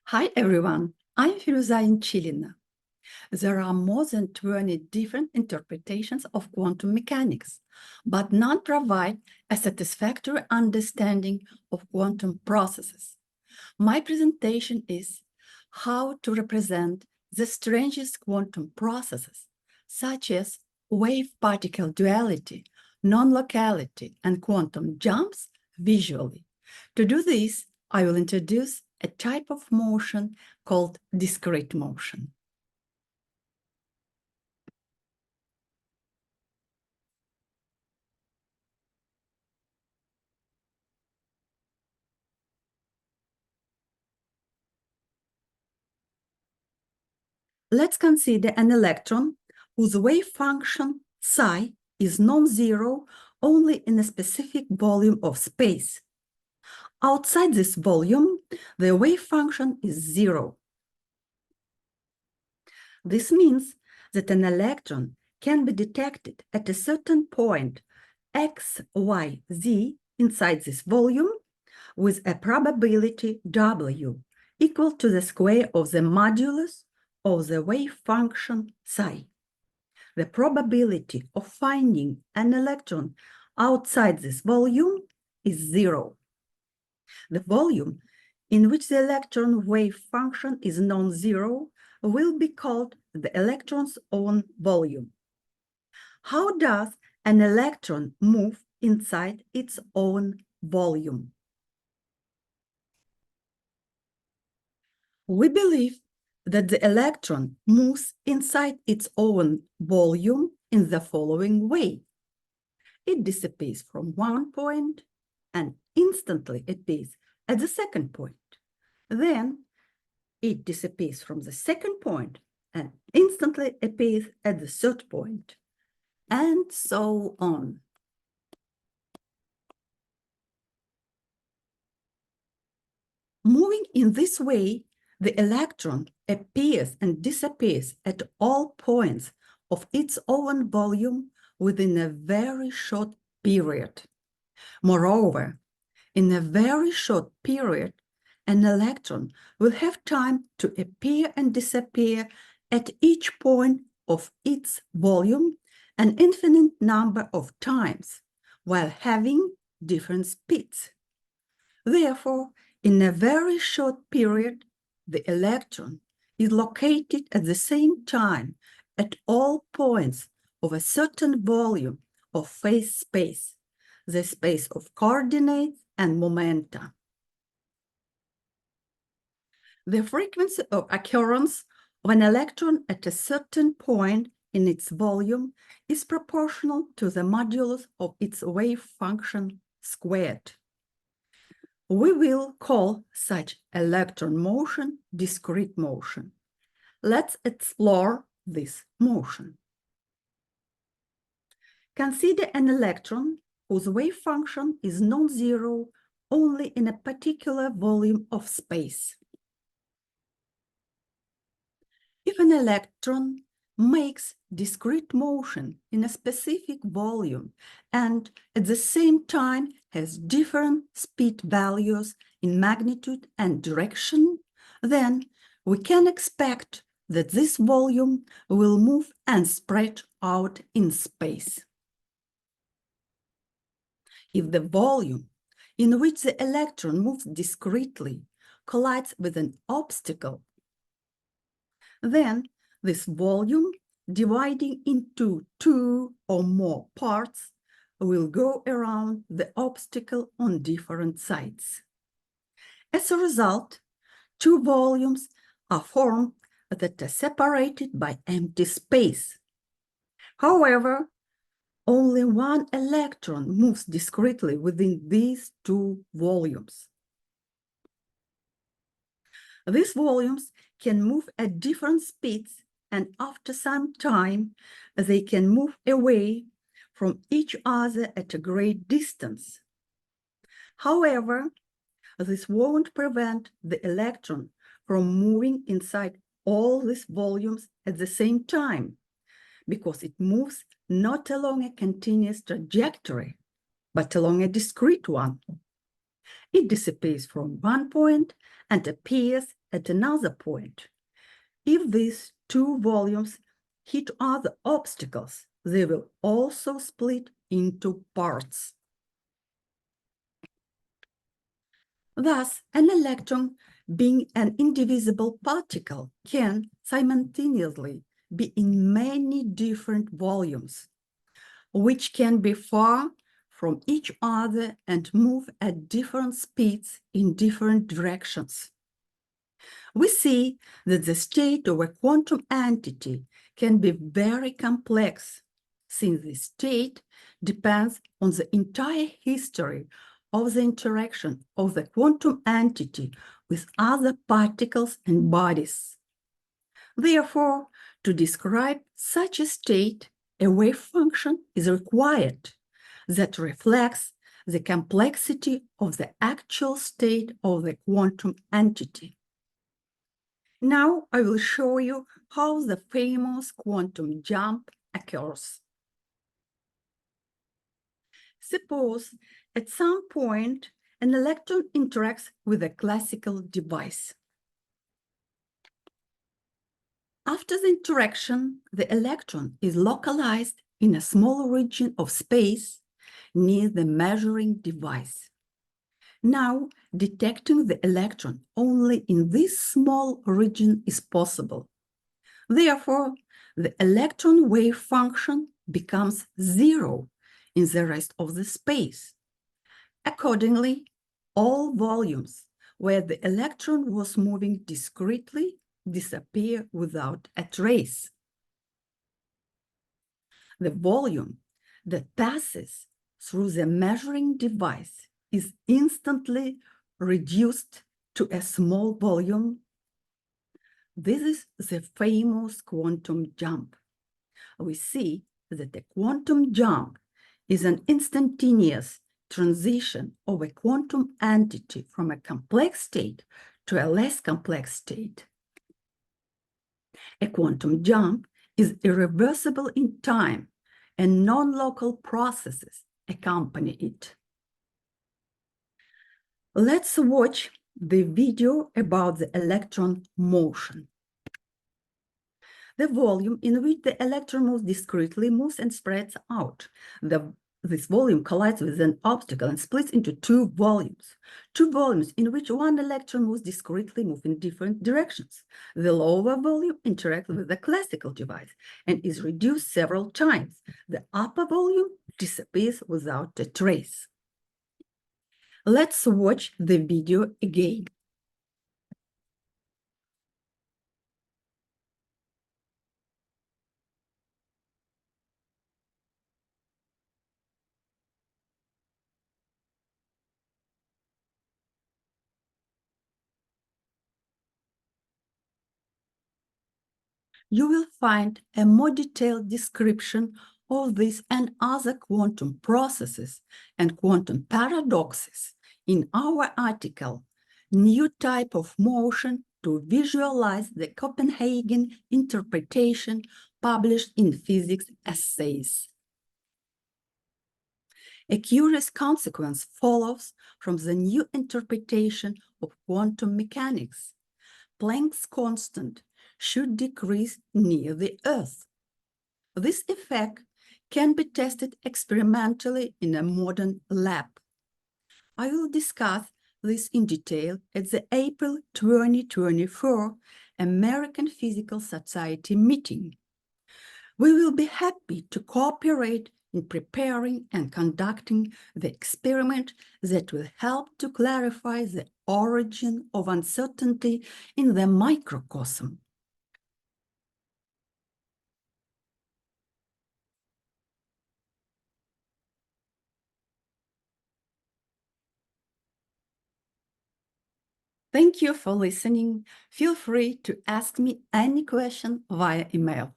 Hi everyone, I'm Firuza in Chilina. There are more than 20 different interpretations of quantum mechanics, but none provide a satisfactory understanding of quantum processes. My presentation is how to represent the strangest quantum processes, such as wave-particle duality, non-locality, and quantum jumps visually. To do this, I will introduce a type of motion called discrete motion. Let's consider an electron whose wave function psi is non-zero only in a specific volume of space. Outside this volume, the wave function is zero. This means that an electron can be detected at a certain point x, y, z inside this volume with a probability W equal to the square of the modulus of the wave function psi. The probability of finding an electron outside this volume is zero. The volume in which the electron wave function is non-zero will be called the electron's own volume. How does an electron move inside its own volume? We believe that the electron moves inside its own volume in the following way. It dissipates from one point and instantly appears at the second point. Then it dissipates from the second point and instantly appears at the third point, and so on. Moving in this way, the electron appears and disappears at all points of its own volume within a very short period. Moreover, in a very short period, an electron will have time to appear and disappear at each point of its volume an infinite number of times, while having different speeds. Therefore, in a very short period, the electron is located at the same time at all points of a certain volume of phase space, the space of coordinates and momenta. The frequency of occurrence of an electron at a certain point in its volume is proportional to the modulus of its wave function squared. We will call such electron motion discrete motion. Let's explore this motion. Consider an electron whose wave function is non-zero only in a particular volume of space. If an electron makes discrete motion in a specific volume and at the same time has different speed values in magnitude and direction, then we can expect that this volume will move and spread out in space. If the volume in which the electron moves discretely collides with an obstacle, then this volume, dividing into two or more parts, will go around the obstacle on different sides. As a result, two volumes are formed that are separated by empty space. However, only one electron moves discretely within these two volumes. These volumes can move at different speeds, and after some time, they can move away from each other at a great distance. However, this won't prevent the electron from moving inside all these volumes at the same time, because it moves not along a continuous trajectory, but along a discrete one. It dissipates from one point and appears at another point. If these two volumes hit other obstacles, they will also split into parts. Thus, an electron, being an indivisible particle, can simultaneously be in many different volumes, which can be far from each other and move at different speeds in different directions. We see that the state of a quantum entity can be very complex, since the state depends on the entire history of the interaction of the quantum entity with other particles and bodies. Therefore, to describe such a state, a wave function is required that reflects the complexity of the actual state of the quantum entity. Now I will show you how the famous quantum jump occurs. Suppose at some point an electron interacts with a classical device. After the interaction, the electron is localized in a small region of space near the measuring device. Now, detecting the electron only in this small region is possible. Therefore, the electron wave function becomes zero in the rest of the space. Accordingly, all volumes where the electron was moving discretely disappear without a trace. The volume that passes through the measuring device is instantly reduced to a small volume. This is the famous quantum jump. We see that the quantum jump is an instantaneous transition of a quantum entity from a complex state to a less complex state. A quantum jump is irreversible in time, and non-local processes accompany it. Let's watch the video about the electron motion. The volume in which the electron moves discretely moves and spreads out. This volume collides with an obstacle and splits into two volumes. Two volumes in which one electron moves discretely move in different directions. The lower volume interacts with the classical device and is reduced several times. The upper volume disappears without a trace. Let's watch the video again. You will find a more detailed description of this and other quantum processes and quantum paradoxes in our article, New Type of Motion to Visualize the Copenhagen Interpretation, published in Physics Essays. A curious consequence follows from the new interpretation of quantum mechanics. Planck's constant should decrease near the Earth. This effect can be tested experimentally in a modern lab. I will discuss this in detail at the April 2024 American Physical Society meeting. We will be happy to cooperate in preparing and conducting the experiment that will help to clarify the origin of uncertainty in the microcosm. Thank you for listening. Feel free to ask me any question via email.